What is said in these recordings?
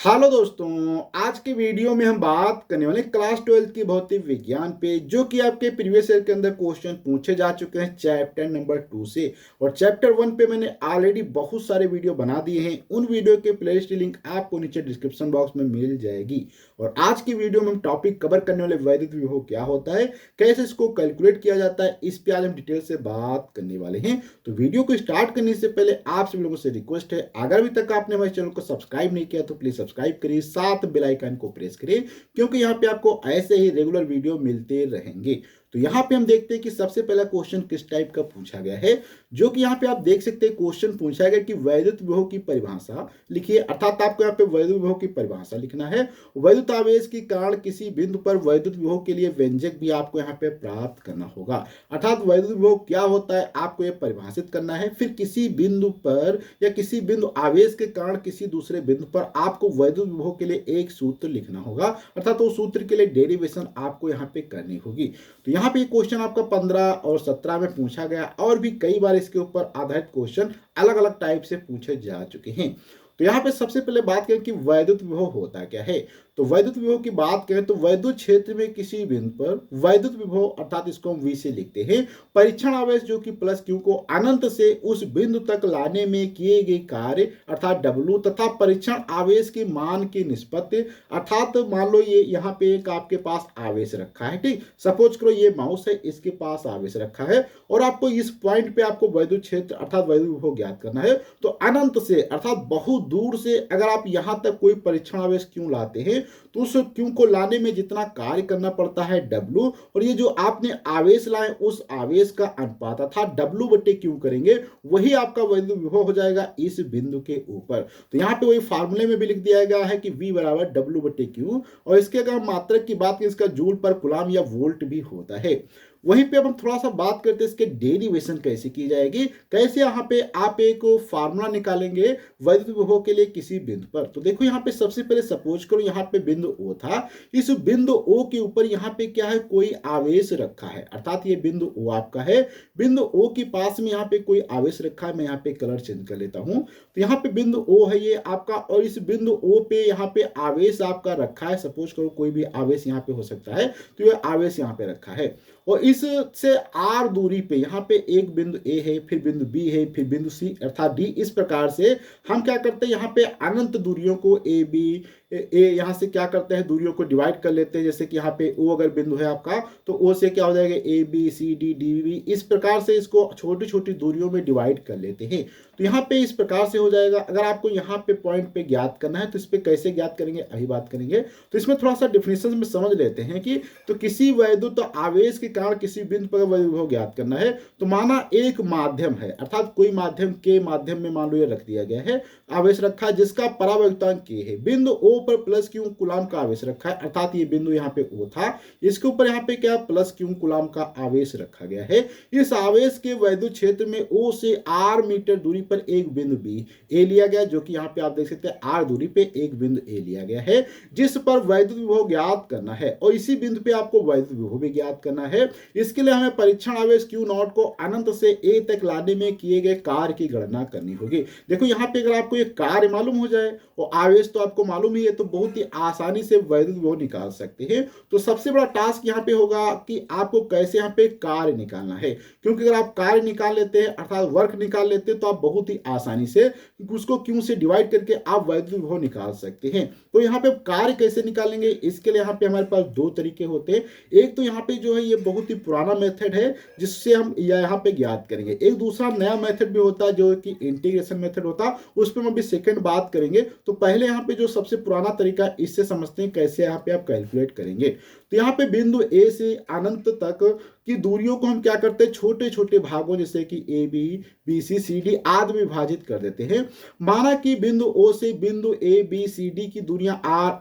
Hello दोस्तों, आज के वीडियो में हम बात करने वाले क्लास 12 की भौतिक विज्ञान पे, जो कि आपके प्रीवियस ईयर के अंदर क्वेश्चन पूछे जा चुके हैं चैप्टर नंबर 2 से। और चैप्टर 1 पे मैंने ऑलरेडी बहुत सारे वीडियो बना दिए हैं। उन वीडियो के प्लेलिस्ट लिंक आपको नीचे डिस्क्रिप्शन बॉक्स में मिल जाएगी। और आज की वीडियो में हम टॉपिक कवर करने वाले वैद्युत विभव क्या होता है, कैसे इसको कैलकुलेट किया जाता है, इस पे आज हम डिटेल से बात करने वाले हैं। तो वीडियो को स्टार्ट करने से पहले आप सभी लोगों से रिक्वेस्ट है, अगर अभी तक आपने हमारे चैनल को सब्सक्राइब नहीं किया तो प्लीज सब्सक्राइब करिए, साथ बेल आइकन को प्रेस करिए, क्योंकि यहाँ पे आपको ऐसे ही रेगुलर वीडियो मिलते रहेंगे। तो यहाँ पे हम देखते हैं कि सबसे पहला क्वेश्चन किस टाइप का पूछा गया है, जो कि यहाँ पे आप देख सकते हैं क्वेश्चन पूछा गया कि वैद्युत विभव की परिभाषा लिखिए। अर्थात आपको यहाँ पे वैद्युत विभव की परिभाषा लिखना है। वैद्युत आवेश के कारण किसी बिंदु पर वैद्युत विभव के लिए व्यंजक भी आपको यहाँ पे प्राप्त करना होगा। अर्थात वैद्युत विभव क्या होता है आपको ये परिभाषित करना है। फिर किसी बिंदु पर या किसी बिंदु आवेश के कारण किसी दूसरे बिंदु पर आपको वैद्युत विभव के लिए एक सूत्र लिखना होगा। अर्थात वो सूत्र के लिए डेरिवेशन आपको यहाँ पे करनी होगी। तो यहाँ पे क्वेश्चन आपका 15 और 17 में पूछा गया, और भी कई बार इसके ऊपर आधारित क्वेश्चन अलग अलग टाइप से पूछे जा चुके हैं। तो यहाँ पे सबसे पहले बात करें कि वैद्युत विभव होता क्या है। तो वैद्युत विभव की बात करें तो वैद्युत क्षेत्र में किसी बिंदु पर वैद्युत विभव, अर्थात इसको हम वी से लिखते हैं, परीक्षण आवेश जो कि प्लस क्यू को अनंत से उस बिंदु तक लाने में किए गए कार्य अर्थात डब्ल्यू, तथा परीक्षण आवेश के मान की निष्पत्ति। अर्थात मान लो ये यहाँ पे एक आपके पास आवेश रखा है, ठीक, सपोज करो ये माउस है, इसके पास आवेश रखा है और आपको इस पॉइंट पे आपको वैद्युत क्षेत्र अर्थात वैद्युत विभव ज्ञात करना है। तो अनंत से अर्थात बहुत दूर से अगर आप यहां तक कोई परीक्षण आवेश क्यों लाते हैं तो उस क्यों को लाने में जितना कार्य करना पड़ता है डब्ल्यू, और ये जो आपने आवेश लाए उस आवेश का अनुपात अर्थात डब्ल्यू बटे क्यों करेंगे, वही आपका वैद्युत विभव हो जाएगा इस बिंदु के ऊपर। तो यहाँ पे वही फार्मूले में भी लिख दिया गया है कि V बराबर डब्ल्यू बटे क्यू, और इसके अगर मात्रक की बात करें इसका जूल पर कुलाम या वोल्ट भी होता है। वहीं पे अब हम थोड़ा सा बात करते हैं इसके डेरिवेशन कैसे की जाएगी, कैसे यहाँ पे आप एक फार्मूला निकालेंगे वैद्युत विभव के लिए किसी बिंदु पर। तो देखो यहाँ पे सबसे पहले सपोज करो यहाँ पे बिंदु O था, इस बिंदु O के ऊपर यहाँ पे क्या है, कोई आवेश रखा है। अर्थात ये बिंदु O आपका है, बिंदु O के पास में यहाँ पे कोई आवेश रखा है। मैं यहाँ पे कलर चेंज कर लेता हूँ। तो यहाँ पे बिंदु O है ये आपका, और इस बिंदु O पे यहाँ पे आवेश आपका रखा है। सपोज करो कोई भी आवेश यहाँ पे हो सकता है, तो ये आवेश यहाँ पे रखा है। और इससे आर दूरी पे यहाँ पे एक बिंदु ए है, फिर बिंदु बी है, फिर बिंदु सी अर्थात डी। इस प्रकार से हम क्या करते हैं, यहाँ पे अनंत दूरियों को ए बी ए यहाँ से क्या करते हैं, दूरियों को डिवाइड कर लेते हैं। जैसे कि यहाँ पे ओ अगर बिंदु है आपका, तो ओ से क्या हो जाएगा A B C D D B. इस प्रकार से इसको छोटी छोटी दूरियों में डिवाइड कर लेते हैं। तो यहाँ पे इस प्रकार से हो जाएगा। अगर आपको यहाँ पे पॉइंट पे ज्ञात करना है तो इस पे कैसे ज्ञात करेंगे अभी बात करेंगे। तो इसमें थोड़ा सा डिफिनेशन में समझ लेते हैं कि तो किसी वैद्युत आवेश के कारण किसी बिंदु पर वैद्युत विभव ज्ञात करना है। तो माना एक माध्यम है, अर्थात कोई माध्यम के माध्यम में मान लो ये रख दिया गया है, आवेश रखा है जिसका परावैद्युतांक के है। बिंदु O पर प्लस क्यू कुलाम का आवेश रखा है, अर्थात ये बिंदु यहाँ पे O था, इसके ऊपर यहाँ पे क्या प्लस क्यू कुलाम का आवेश रखा गया है। इस आवेश के वैद्युत क्षेत्र में O से R मीटर दूरी पर एक बिंदु B A लिया गया, जो कि यहाँ पे आप देख सकते हैं R दूरी पे एक बिंदु A लिया गया है, जिस पर वैद्युत विभव ज्ञात करना है। और इसी बिंदु पे आपको वैद्युत विभव भी ज्ञात करना है। इसके लिए हमें परीक्षण आवेश Q नॉट को अनंत से A तक लाने में किए गए कार्य की गणना करनी होगी। देखो यहाँ पे अगर आपको ये कार्य मालूम हो जाए और आवेश तो आपको मालूम ही है, तो बहुत ही आसानी से वैद्युत विभव निकाल सकते हैं। तो सबसे बड़ा टास्क यहाँ पे होगा कि आपको कैसे यहाँ पे कार्य निकालना है, क्योंकि अगर आप कार्य निकाल लेते हैं अर्थात वर्क निकाल लेते हैं तो आप बहुत ही आसानी से उसको क्यू से डिवाइड करके आप वैद्युत विभव निकाल सकते हैं। तो यहाँ पे कार्य कैसे निकालेंगे, इसके लिए यहाँ पे हमारे पास दो तरीके होते हैं। एक तो यहाँ पे जो है ये बहुत ही पुराना मेथड है जिससे हम यहाँ पे ज्ञात करेंगे। एक दूसरा नया मेथड भी होता है जो कि इंटीग्रेशन मेथड होता है, उस पर हम अभी सेकंड बात करेंगे। तो पहले यहाँ पे जो सबसे पुराना तरीका, इससे समझते हैं कैसे यहाँ पे आप कैलकुलेट करेंगे। तो यहाँ पे बिंदु ए से अनंत तक की दूरियों को हम क्या करते हैं, छोटे छोटे भागों जैसे कि A B B C C D आदि में विभाजित कर देते हैं। माना कि बिंदु ओ से बिंदु ए बी सी डी की दूरियां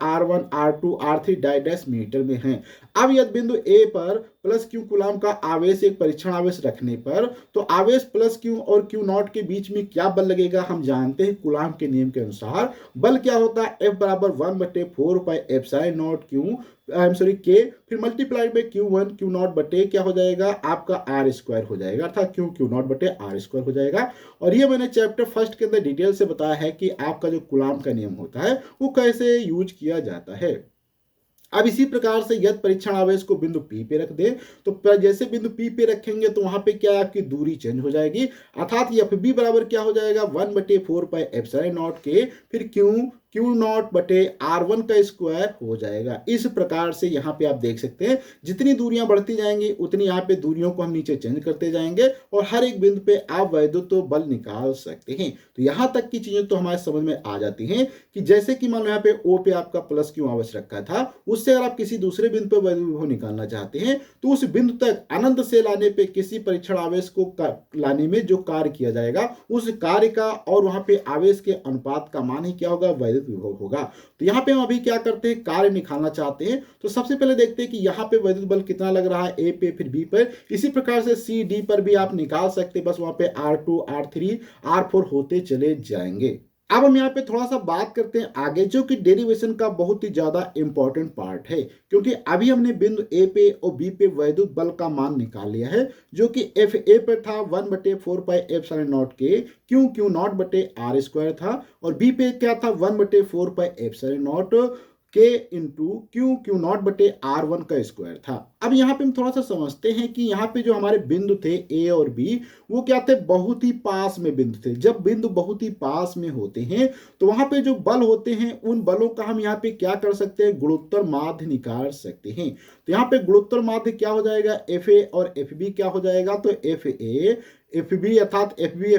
R1 R2 R3 dash metre में हैं। अब यदि बिंदु ए पर प्लस क्यू कुलाम का आवेश एक परीक्षण आवेश रखने पर, तो आवेश प्लस क्यू और क्यू नॉट के बीच में क्या बल लगेगा, हम जानते हैं कुलाम के नियम के अनुसार बल क्या होता है, F बराबर 1/4 pi epsilon not Q I am sorry के, फिर मल्टीप्लाइड बाई Q1 Q0 बटे क्या हो जाएगा आपका आर स्क्वायर हो जाएगा, अर्थात Q0 बटे आर स्क्वायर हो जाएगा। और ये मैंने चैप्टर फर्स्ट के अंदर डिटेल से बताया है कि आपका जो कूलाम का नियम होता है वो कैसे यूज किया जाता है। अब इसी प्रकार से यदि परीक्षण आवेश को बिंदु P पे रख दे, तो जैसे बिंदु P पे रखेंगे तो वहां पे क्या है आपकी दूरी चेंज हो जाएगी, अर्थात एफ बी बराबर क्या हो जाएगा 1/4πε0 के, फिर Q0 बटे R1 का स्क्वायर हो जाएगा। इस प्रकार से यहाँ पे आप देख सकते हैं जितनी दूरियां बढ़ती जाएंगी उतनी यहाँ पे दूरियों को हम नीचे चेंज करते जाएंगे और हर एक बिंदु पे आप वैद्युत बल निकाल सकते हैं। तो यहाँ तक की चीजें तो हमारे समझ में आ जाती हैं कि जैसे कि मान लो यहाँ पे O पे आपका प्लस Q आवश्यक रखा था, उससे अगर आप किसी दूसरे बिंदु पर वैद्युत विभव निकालना चाहते हैं तो उस बिंदु तक अनंत से लाने पे किसी परीक्षण आवेश को लाने में जो कार्य किया जाएगा उस कार्य का और वहां पे आवेश के अनुपात का मान ही क्या होगा वैद्युत विभव होगा। तो यहाँ पे हम अभी क्या करते हैं कार्य निकालना चाहते हैं, तो सबसे पहले देखते हैं कि यहाँ पे वैद्युत बल कितना लग रहा है ए पे फिर बी पर, इसी प्रकार से सी डी पर भी आप निकाल सकते हैं, बस वहां पे R2 R3 R4 होते चले जाएंगे। अब हम यहाँ पे थोड़ा सा बात करते हैं आगे, जो कि डेरिवेशन का बहुत ही ज्यादा इंपॉर्टेंट पार्ट है, क्योंकि अभी हमने बिंदु ए पे और बी पे वैद्युत बल का मान निकाल लिया है जो कि एफ ए पर था 1/4πε0 के Q0 बटे आर स्क्वायर था, और बी पे क्या था 1/4πε0 के इंटू Q0 बटे R1 का स्क्वायर था। अब यहाँ पे हम थोड़ा सा समझते हैं कि यहाँ पे जो हमारे बिंदु थे ए और बी वो क्या थे बहुत ही पास में बिंदु थे। जब बिंदु बहुत ही पास में होते हैं तो वहां पे जो बल होते हैं उन बलों का हम यहाँ पे क्या कर सकते हैं गुणोत्तर माध्य निकाल सकते हैं। तो यहाँ पे गुणोत्तर माध्य क्या हो जाएगा एफ ए और एफ बी क्या हो जाएगा, तो एफ ए एफ बी अर्थात एफ बी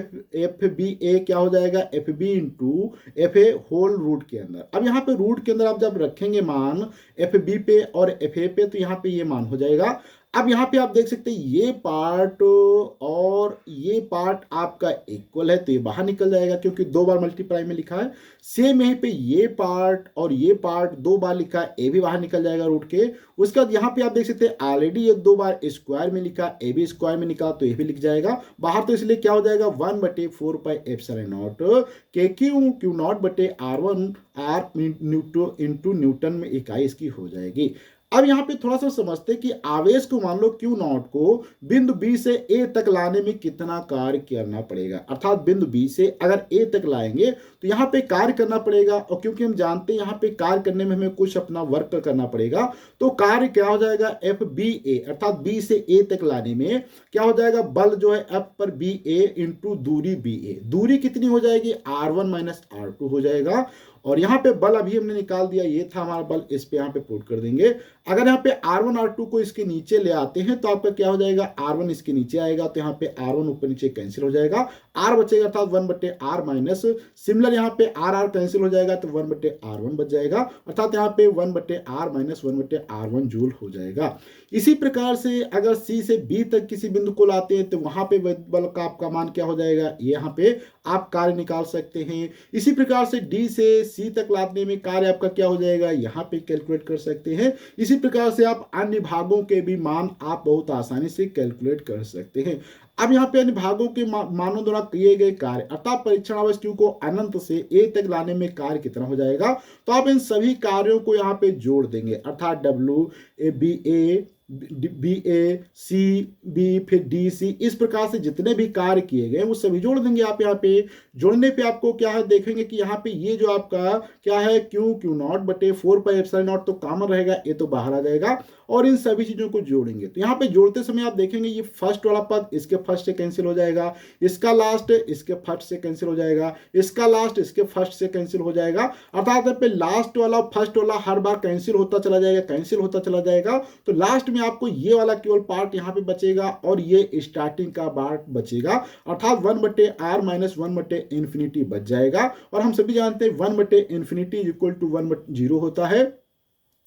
ए क्या हो जाएगा F B into F A whole root के अंदर। अब यहाँ पे रूट के अंदर आप जब रखेंगे मान एफ बी पे और एफ ए पे तो यहाँ पे ये मान हो जाएगा। अब यहाँ पे आप देख सकते हैं ये पार्ट और ये पार्ट आपका इक्वल है तो ये बाहर निकल जाएगा क्योंकि 2 बार मल्टीप्लाई में लिखा है। सेम यहीं पे ये पार्ट और ये पार्ट 2 बार लिखा है, ए भी बाहर निकल जाएगा रूट के। उसके बाद यहाँ पे आप देख सकते हैं ऑलरेडी ये 2 बार स्क्वायर में लिखा, ए भी स्क्वायर में निकला तो ये भी लिख जाएगा बाहर, तो इसलिए क्या हो जाएगा 1/4πε0 के Q0 बटे R1 आर इंटू न्यूटन में इकाई इसकी हो जाएगी। अब यहाँ पे थोड़ा सा समझते हैं कि आवेश को मान लो Q0 को बिंदु B से A तक लाने में कितना कार्य करना पड़ेगा, अर्थात बिंदु B से अगर A तक लाएंगे तो यहाँ पे कार्य करना पड़ेगा, और क्योंकि हम जानते हैं यहाँ पे कार्य करने में हमें कुछ अपना वर्क करना पड़ेगा तो कार्य क्या हो जाएगा एफ बी ए अर्थात B से A तक लाने में क्या हो जाएगा बल जो है F पर बी ए इंटू दूरी बी ए। दूरी कितनी हो जाएगी R1 माइनस R2 हो जाएगा, और यहाँ पे बल अभी हमने निकाल दिया, ये था हमारा बल, इस पे यहाँ पे पुट कर देंगे। अगर यहाँ पे R1 R2 को इसके नीचे ले आते हैं तो आपका क्या हो जाएगा R1 इसके नीचे आएगा तो यहाँ पे R1 ऊपर नीचे कैंसिल हो जाएगा, R बचेगा अर्थात 1/r माइनस, सिमिलर यहाँ पे R कैंसिल हो जाएगा तो 1/r1 बच जाएगा, अर्थात यहाँ पे 1/r माइनस 1/r1 जूल हो जाएगा। इसी प्रकार से अगर C से B तक किसी बिंदु को लाते हैं तो वहां पे बल का आपका मान क्या हो जाएगा, यहाँ पे आप कार्य निकाल सकते हैं। इसी प्रकार से D से C तक लाने में कार्य आपका क्या हो जाएगा, यहाँ पे कैलकुलेट कर सकते हैं। इसी प्रकार से आप अन्य भागों के भी मान आप बहुत आसानी से कैलकुलेट कर सकते हैं। अब यहाँ पे अन्य भागों के मानों द्वारा किए गए कार्य अर्थात परीक्षण आवेश Q को अनंत से A तक लाने में कार्य कितना हो जाएगा, तो आप इन सभी कार्यों को यहाँ पे जोड़ देंगे, अर्थात W A B A B A C B फिर डी सी, इस प्रकार से जितने भी कार्य किए गए वो सभी जोड़ देंगे आप। यहाँ पे जोड़ने पे आपको क्या है देखेंगे कि यहाँ पे ये जो आपका क्या है Q0 बटे 4πε0 तो कॉमन रहेगा, ये तो बाहर आ जाएगा, और इन सभी चीजों को जोड़ेंगे। तो यहाँ पे जोड़ते समय आप देखेंगे ये फर्स्ट वाला पद इसके फर्स्ट से कैंसिल हो जाएगा, इसका लास्ट इसके फर्स्ट से कैंसिल हो जाएगा, इसका लास्ट इसके फर्स्ट से कैंसिल हो जाएगा, अर्थात पे लास्ट वाला फर्स्ट वाला हर बार कैंसिल होता चला जाएगा, कैंसिल होता चला जाएगा। तो लास्ट में आपको ये वाला केवल पार्ट यहाँ पे बचेगा और ये स्टार्टिंग का पार्ट बचेगा, अर्थात 1/r माइनस 1/∞ बच जाएगा। और हम सभी जानते हैं 1/∞ इक्वल टू 1/0 होता है,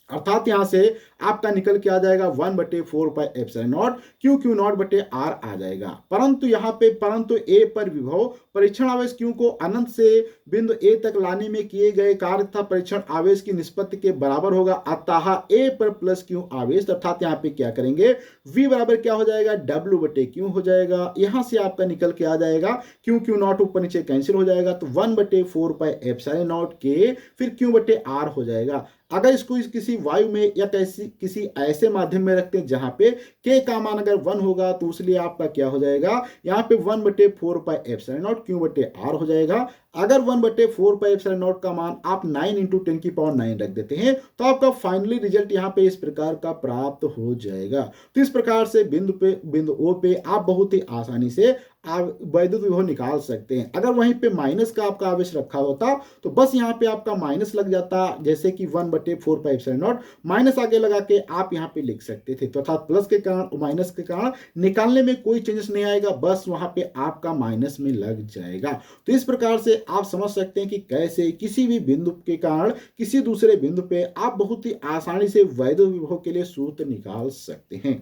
अर्थात यहां से आपका निकल के आ जाएगा 1/4πε0 Q0 बटे R आ जाएगा। परंतु यहाँ पे ए पर विभव परीक्षण आवेश Q को अनंत से बिंदु A तक लाने में किए गए कार्य तथा परीक्षण आवेश की निष्पत्ति के बराबर होगा, अतः A पर प्लस Q आवेश, अर्थात यहाँ पे क्या करेंगे V बराबर क्या हो जाएगा W बटे Q हो जाएगा। यहां से आपका निकल के आ जाएगा Q Q नॉट ऊपर नीचे कैंसिल हो जाएगा, तो 1 बटे 4 पाई एप्सिलॉन नॉट K फिर Q बटे R हो जाएगा। अगर इसको किसी वायु में या किसी ऐसे माध्यम में रखते हैं जहां पे K का मान अगर 1 होगा तो उसलिए आपका क्या हो जाएगा यहाँ पे 1 बटे 4 पाई एप्सिलॉन नॉट Q बटे R हो जाएगा। अगर 1 बटे 4 पाई एप्सिलॉन नॉट का मान आप 9 इंटू 10 की पावर 9 रख देते हैं तो आपका फाइनली रिजल्ट यहाँ पे इस प्रकार का प्राप्त हो जाएगा। तो इस प्रकार से बिंदु O पे आप बहुत ही आसानी से आप वैद्युत विभव निकाल सकते हैं। अगर वहीं पे माइनस का आपका आवेश रखा होता तो बस यहाँ पे आपका माइनस लग जाता, जैसे कि 1 बटे 4 पाई एप्सिलॉन नॉट, माइनस आगे लगा के आप यहाँ पे लिख सकते थे, तो अर्थात प्लस के कारण माइनस के कारण निकालने में कोई चेंजेस नहीं आएगा, बस वहां पे आपका माइनस में लग जाएगा। तो इस प्रकार से आप समझ सकते हैं कि कैसे किसी भी बिंदु के कारण किसी दूसरे बिंदु पे आप बहुत ही आसानी से वैद्युत विभव के लिए सूत्र निकाल सकते हैं।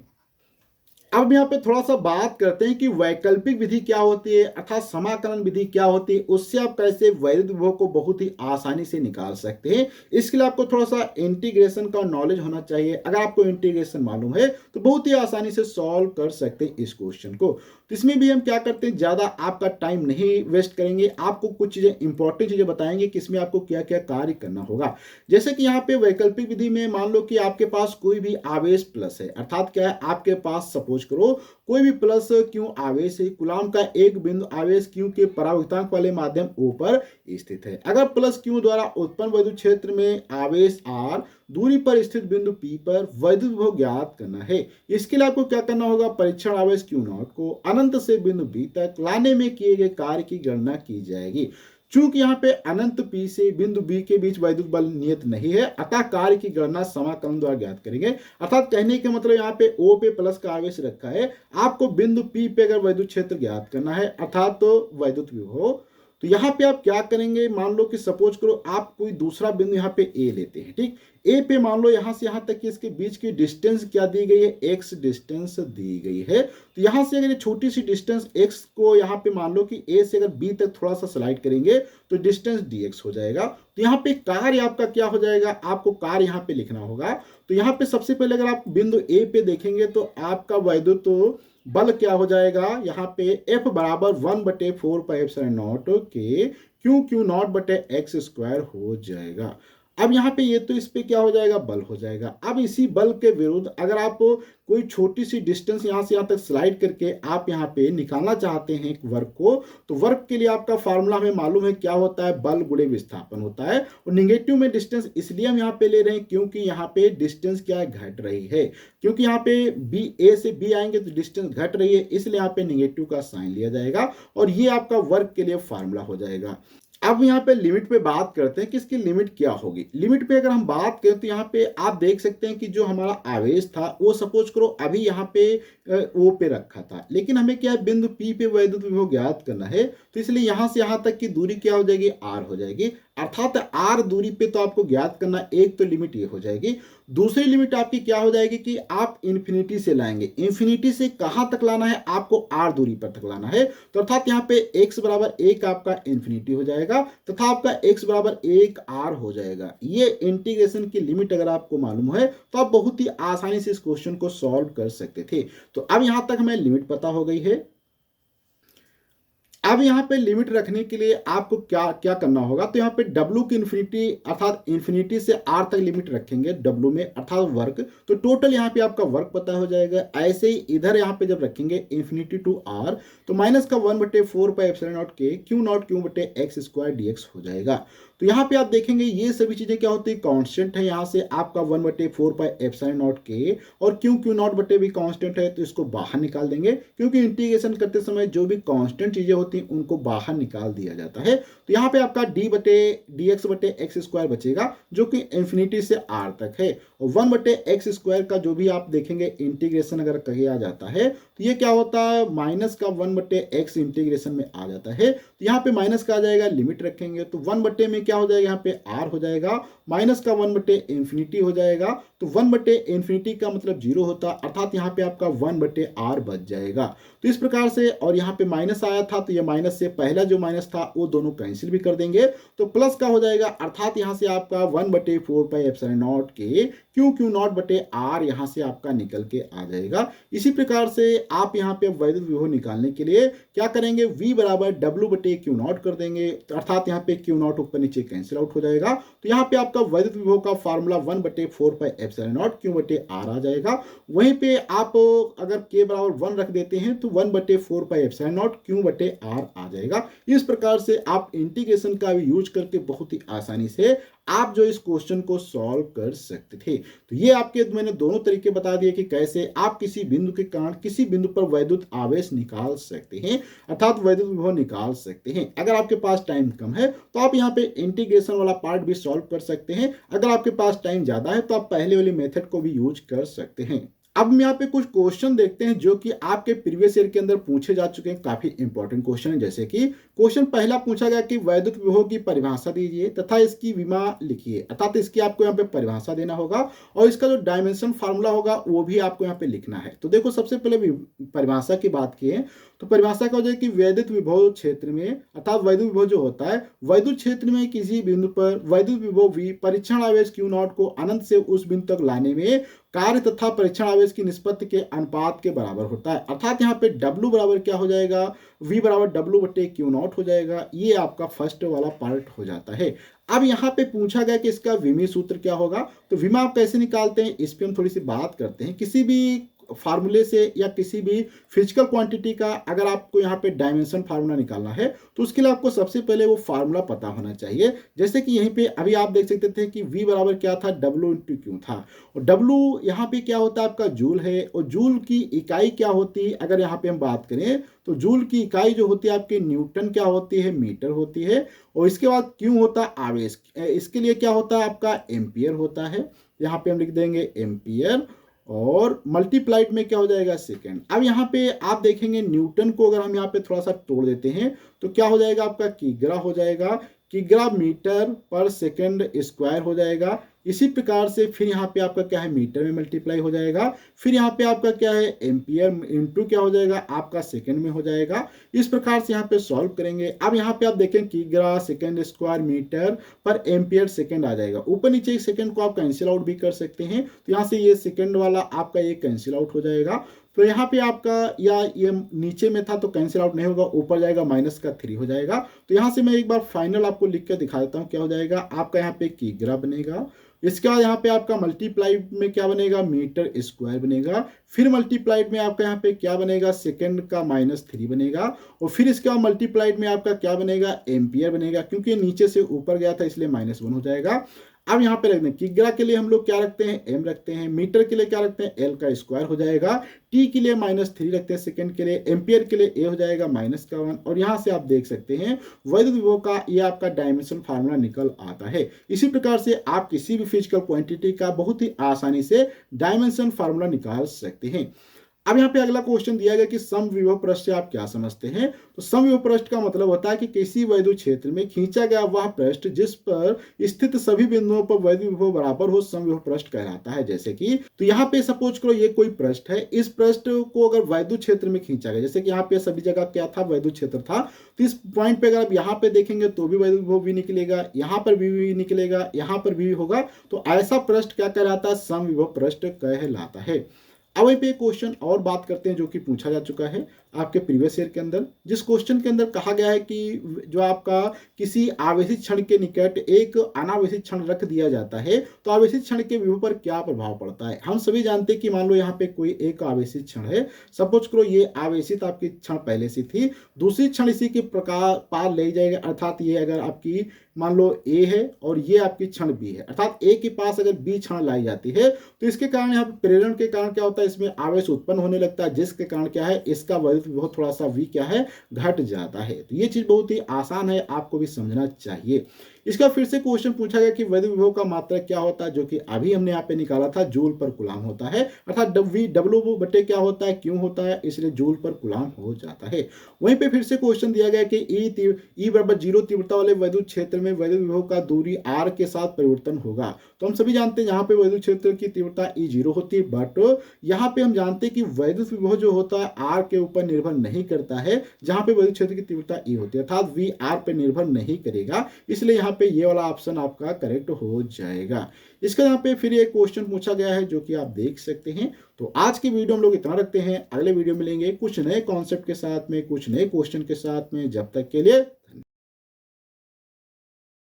अब यहाँ पे थोड़ा सा बात करते हैं कि वैकल्पिक विधि क्या होती है, अर्थात समाकलन विधि क्या होती है, उससे आप कैसे वैद्युत विभव को बहुत ही आसानी से निकाल सकते हैं। इसके लिए आपको थोड़ा सा इंटीग्रेशन का नॉलेज होना चाहिए। अगर आपको इंटीग्रेशन मालूम है तो बहुत ही आसानी से सॉल्व कर सकते हैं इस क्वेश्चन को। तो इसमें भी हम क्या करते हैं, ज्यादा आपका टाइम नहीं वेस्ट करेंगे, आपको कुछ चीजें इंपॉर्टेंट चीजें बताएंगे कि इसमें आपको क्या क्या कार्य करना होगा। जैसे कि यहाँ पे वैकल्पिक विधि में मान लो कि आपके पास कोई भी आवेश प्लस है, अर्थात क्या है आपके पास सपोज करो कोई भी प्लस Q आवेश है, कूलॉम का एक बिंदु आवेश Q के परावर्तांक वाले माध्यम O पर स्थित है। अगर प्लस Q द्वारा उत्पन्न वैद्युत क्षेत्र में आवेश R दूरी पर स्थित बिंदु P पर वैद्युत विभव ज्ञात करना है। इसके लिए आपको क्या करना होगा, परीक्षण आवेश Q नॉट को अनंत से बिंदु B तक लाने में किए गए कार्य की गणना की जाएगी। चूंकि यहाँ पे अनंत P से बिंदु B के बीच वैद्युत बल नियत नहीं है, अतः कार्य की गणना समाकलन द्वारा ज्ञात करेंगे। अर्थात कहने के मतलब यहाँ पे O पे प्लस का आवेश रखा है, आपको बिंदु P पे अगर वैद्युत क्षेत्र ज्ञात करना है अर्थात तो वैद्युत विभव, तो यहाँ पे आप क्या करेंगे, मान लो कि सपोज करो आप कोई दूसरा बिंदु यहाँ पे A लेते हैं, ठीक। A पे मान लो यहाँ से यहाँ तक कि इसके बीच की डिस्टेंस क्या दी गई है, x डिस्टेंस दी गई है। तो यहाँ से अगर छोटी सी डिस्टेंस x को यहाँ पे मान लो कि A से अगर B तक थोड़ा सा स्लाइड करेंगे तो डिस्टेंस dx हो जाएगा। तो यहाँ पे कार्य आपका क्या हो जाएगा, आपको कार्य यहाँ पे लिखना होगा। तो यहाँ पे सबसे पहले अगर आप बिंदु A पे देखेंगे तो आपका वैद्युत तो बल क्या हो जाएगा, यहाँ पे F बराबर 1 बटे 4 पाई एप्सिलॉन नॉट के Q नॉट बटे x स्क्वायर हो जाएगा। अब यहाँ पे ये तो इस पे क्या हो जाएगा, बल हो जाएगा। अब इसी बल के विरुद्ध अगर आप कोई छोटी सी डिस्टेंस यहाँ से यहाँ तक स्लाइड करके आप यहाँ पे निकालना चाहते हैं एक वर्क को, तो वर्क के लिए आपका फार्मूला हमें मालूम है क्या होता है, बल गुणे विस्थापन होता है। और निगेटिव में डिस्टेंस इसलिए हम यहाँ पे ले रहे हैं क्योंकि यहाँ पे डिस्टेंस क्या है, घट रही है। क्योंकि यहाँ पे A से B आएंगे तो डिस्टेंस घट रही है, इसलिए यहाँ पे निगेटिव का साइन लिया जाएगा और ये आपका वर्क के लिए फार्मूला हो जाएगा। अब यहाँ पे लिमिट पे बात करते हैं कि इसकी लिमिट क्या होगी। लिमिट पे अगर हम बात करें तो यहाँ पे आप देख सकते हैं कि जो हमारा आवेश था वो सपोज करो अभी यहाँ पे O पे रखा था, लेकिन हमें क्या है बिंदु P पे वैद्युत विभव ज्ञात करना है। तो इसलिए यहाँ से यहाँ तक की दूरी क्या हो जाएगी, R हो जाएगी। अर्थात R दूरी पे तो आपको ज्ञात करना, एक तो लिमिट ये हो जाएगी। दूसरी लिमिट आपकी क्या हो जाएगी कि आप इन्फिनिटी से लाएंगे। इन्फिनिटी से कहाँ तक लाना है, आपको R दूरी पर तक लाना है। तो अर्थात यहाँ पे x बराबर 1 आपका इन्फिनिटी हो जाएगा तथा आपका x बराबर 1 R हो जाएगा। ये इंटीग्रेशन की लिमिट अगर आपको मालूम है तो आप बहुत ही आसानी से इस क्वेश्चन को सॉल्व कर सकते थे। तो अब यहाँ तक हमें लिमिट पता हो गई है। अब यहाँ पे लिमिट रखने के लिए आपको क्या क्या करना होगा, तो यहाँ पे W की इन्फिनिटी अर्थात इन्फिनिटी से R तक लिमिट रखेंगे W में अर्थात वर्क, तो टोटल यहाँ पे आपका वर्क पता हो जाएगा। ऐसे ही इधर यहाँ पे जब रखेंगे इन्फिनिटी टू R तो माइनस का 1 बटे 4 पाई एप्सिलॉन नॉट के Q बटे x स्क्वायर dx हो जाएगा। तो यहाँ पे आप देखेंगे ये सभी चीजें क्या होती है, कांस्टेंट है। यहाँ से आपका 1 बटे 4 पाई एप्सिलॉन नॉट के और Q नॉट बटे भी कांस्टेंट है, तो इसको बाहर निकाल देंगे क्योंकि इंटीग्रेशन करते समय जो भी कांस्टेंट चीजें होती हैं उनको बाहर निकाल दिया जाता है। तो यहाँ पे आपका d बटे dx बटे एक्स स्क्वायर बचेगा जो कि इन्फिनिटी से R तक है, और 1 बटे एक्स स्क्वायर का जो भी आप देखेंगे इंटीग्रेशन अगर किया जाता है तो ये क्या होता है, माइनस का 1 बटे एक्स इंटीग्रेशन में आ जाता है। तो यहाँ पे माइनस का आ जाएगा, लिमिट रखेंगे तो 1 बटे में क्या हो जाएगा, यहाँ पे आर हो जाएगा, माइनस का 1/इंफिनिटी हो जाएगा, तो 1/इंफिनिटी का मतलब 0 होता, अर्थात यहाँ पे आपका 1/r बच जाएगा। तो इस प्रकार से, और यहाँ पे माइनस आया था तो ये माइनस से पहला जो माइनस था वो दोनों कैंसिल भी कर देंगे, तो प्लस का हो जाएगा, अर्थात यहाँ से आपका 1/4πε0 के Q0/r यहाँ से आपका निकल के आ जाएगा। इसी प्रकार से आप यहाँ पे वैद्युत विभव निकालने के लिए क्या करेंगे, V बराबर W/Q0 कर देंगे, अर्थात यहाँ पे Q0 ऊपर नीचे कैंसिल आउट हो जाएगा। तो यहाँ पे आपका वैद्युत विभव का फार्मूला 1/4πε0 Q/r आ जाएगा। वहीं पे आप अगर k बराबर 1 रख देते हैं तो 1/4πε0 Q/r आ जाएगा। इस प्रकार से आप इंटीग्रेशन का भी यूज करके बहुत ही आसानी से आप जो इस क्वेश्चन को सॉल्व कर सकते थे। तो ये आपके मैंने दोनों तरीके बता दिए कि कैसे आप किसी बिंदु के कारण किसी बिंदु पर वैद्युत आवेश निकाल सकते हैं, अर्थात वैद्युत विभव निकाल सकते हैं। अगर आपके पास टाइम कम है तो आप यहाँ पे इंटीग्रेशन वाला पार्ट भी सॉल्व कर सकते हैं, अगर आपके पास टाइम ज्यादा है तो आप पहले वाली मेथड को भी यूज कर सकते हैं। अब हम यहाँ पे कुछ क्वेश्चन देखते हैं जो कि आपके प्रीवियस ईयर के अंदर पूछे जा चुके हैं, काफी इंपॉर्टेंट क्वेश्चन है। जैसे कि क्वेश्चन पहला पूछा गया कि वैद्युत विभव की परिभाषा दीजिए तथा इसकी विमा लिखिए, अर्थात इसकी आपको यहाँ पे परिभाषा देना होगा और इसका जो डायमेंशन फार्मूला होगा वो भी आपको यहाँ पे लिखना है। तो देखो, सबसे पहले परिभाषा की बात की है तो परिभाषा का हो जाए कि वैद्युत विभव क्षेत्र में, अर्थात वैद्युत विभव जो होता है वैद्युत क्षेत्र में किसी बिंदु पर वैद्युत विभव V परीक्षण आवेश Q0 को अनंत से उस बिंदु तक लाने में कार्य तथा परीक्षण आवेश की निष्पत्ति के अनुपात के बराबर होता है, अर्थात यहाँ पे W बराबर क्या हो जाएगा, V बराबर W/Q0 हो जाएगा। ये आपका फर्स्ट वाला पार्ट हो जाता है। अब यहाँ पे पूछा गया कि इसका विमी सूत्र क्या होगा, तो विमा आप कैसे निकालते हैं इस पे हम थोड़ी सी बात करते हैं। किसी भी फार्मूले से या किसी भी फिजिकल क्वांटिटी का अगर आपको यहाँ पे डायमेंशन फार्मूला निकालना है तो उसके लिए आपको सबसे पहले वो फार्मूला पता होना चाहिए। जैसे कि यहीं पे अभी आप देख सकते थे कि V बराबर क्या था, W/Q था, और W यहाँ पे क्या होता है आपका जूल है, और जूल की इकाई क्या होती है, अगर यहाँ पे हम बात करें तो जूल की इकाई जो होती है आपके न्यूटन क्या होती है, मीटर होती है, और इसके बाद Q होता है आवेश, इसके लिए क्या होता है आपका एम्पियर होता है, यहाँ पे हम लिख देंगे एम्पियर, और मल्टीप्लाइड में क्या हो जाएगा, सेकंड। अब यहाँ पे आप देखेंगे न्यूटन को अगर हम यहाँ पे थोड़ा सा तोड़ देते हैं तो क्या हो जाएगा आपका किग्रा हो जाएगा, किग्रा मीटर पर सेकंड स्क्वायर हो जाएगा। इसी प्रकार से फिर यहाँ पे आपका क्या है, मीटर में मल्टीप्लाई हो जाएगा, फिर यहाँ पे आपका क्या है, एम्पियर इंटू क्या हो जाएगा आपका सेकंड में हो जाएगा। इस प्रकार से यहाँ पे सॉल्व करेंगे। अब यहाँ पे आप देखें किग्रा सेकंड स्क्वायर मीटर पर एम्पियर सेकंड आ जाएगा, ऊपर नीचे एक सेकंड को आप कैंसिल आउट भी कर सकते हैं, तो यहाँ से ये सेकंड वाला आपका ये कैंसिल आउट हो जाएगा। तो यहाँ पे आपका, या ये नीचे में था तो कैंसिल आउट नहीं होगा, ऊपर जाएगा -3 हो जाएगा। तो यहाँ से मैं एक बार फाइनल आपको लिख के दिखा देता हूँ क्या हो जाएगा आपका, यहाँ पे किग्रा बनेगा, इसके बाद यहाँ पे आपका मल्टीप्लाइड में क्या बनेगा, मीटर स्क्वायर बनेगा, फिर मल्टीप्लाइड में आपका यहाँ पे क्या बनेगा, सेकंड का -3 बनेगा, और फिर इसके बाद मल्टीप्लाइड में आपका क्या बनेगा, एम्पियर बनेगा, क्योंकि नीचे से ऊपर गया था इसलिए -1 हो जाएगा। अब यहाँ पे रखते हैं किग्रा के लिए हम लोग क्या रखते हैं, m रखते हैं, मीटर के लिए क्या रखते हैं, l का स्क्वायर हो जाएगा, t के लिए -3 रखते हैं सेकंड के लिए, एम्पियर के लिए a हो जाएगा -1, और यहाँ से आप देख सकते हैं वैद्युत विभव का ये आपका डायमेंशन फार्मूला निकल आता है। इसी प्रकार से आप किसी भी फिजिकल क्वांटिटी का बहुत ही आसानी से डायमेंशन फार्मूला निकाल सकते हैं। अब यहाँ पे अगला क्वेश्चन दिया गया कि समविभव पृष्ठ से आप क्या समझते हैं, तो समविभव पृष्ठ का मतलब होता है कि किसी वैद्युत क्षेत्र में खींचा गया वह पृष्ठ जिस पर स्थित सभी बिंदुओं पर वैद्युत विभव बराबर हो, समविभव पृष्ठ कहलाता है। जैसे कि तो यहाँ पे सपोज करो ये कोई पृष्ठ है, इस पृष्ठ को अगर वैद्युत क्षेत्र में खींचा गया, जैसे कि यहाँ पे सभी जगह क्या था, वैद्युत क्षेत्र था, तो इस पॉइंट पे अगर आप यहाँ पे देखेंगे तो भी वैद्युत विभव भी निकलेगा, यहाँ पर भी निकलेगा, यहाँ पर भी होगा, तो ऐसा पृष्ठ क्या कहलाता है, समविभव पृष्ठ कहलाता है। अब वहीं पे क्वेश्चन और बात करते हैं जो कि पूछा जा चुका है आपके प्रीवियस ईयर के अंदर, जिस क्वेश्चन के अंदर कहा गया है कि जो आपका किसी आवेशित क्षण के निकट एक अनावेशित क्षण रख दिया जाता है तो आवेशित क्षण के विभव पर क्या प्रभाव पड़ता है। हम सभी जानते हैं कि मान लो यहाँ पे कोई एक आवेशित क्षण है, सपोज करो ये आवेशित आपकी क्षण पहले से थी, दूसरी क्षण इसी के प्रकार पार ले जाएगा, अर्थात ये अगर आपकी मान लो A है और ये आपकी क्षण B है, अर्थात A के पास अगर B क्षण लाई जाती है तो इसके कारण यहाँ पे प्रेरण के कारण क्या होता है, इसमें आवेश उत्पन्न होने लगता है, जिसके कारण क्या है, इसका वैद्युत विभव थोड़ा सा V क्या है, घट जाता है। तो ये चीज बहुत ही आसान है, आपको भी समझना चाहिए। इसका फिर से क्वेश्चन पूछा गया कि वैद्युत विभव का मात्रक क्या होता है, जो कि अभी हमने यहाँ पे निकाला था, जूल पर कूलाम होता है, अर्थात डब्ल्यू बटे क्या होता है, क्यों होता है, इसलिए जूल पर कूलाम हो जाता है। वहीं पे फिर से क्वेश्चन दिया गया कि ई बराबर 0 तीव्रता वाले वैद्युत क्षेत्र में वैद्युत विभव का दूरी r के साथ परिवर्तन होगा। तो हम सभी जानते हैं यहाँ पे वैद्युत क्षेत्र की तीव्रता E0 होती है, बट यहाँ पे हम जानते हैं कि वैद्युत विभव जो होता है r के ऊपर निर्भर नहीं करता है, जहाँ पे वैद्युत क्षेत्र की तीव्रता E होती है, अर्थात V r पे निर्भर नहीं करेगा, इसलिए यहाँ पे ये वाला ऑप्शन आपका करेक्ट हो जाएगा। इसका यहाँ पे फिर एक क्वेश्चन पूछा गया है जो कि आप देख सकते हैं। तो आज की वीडियो हम लोग इतना रखते हैं, अगले वीडियो मिलेंगे कुछ नए कॉन्सेप्ट के साथ में, कुछ नए क्वेश्चन के साथ में। जब तक के लिए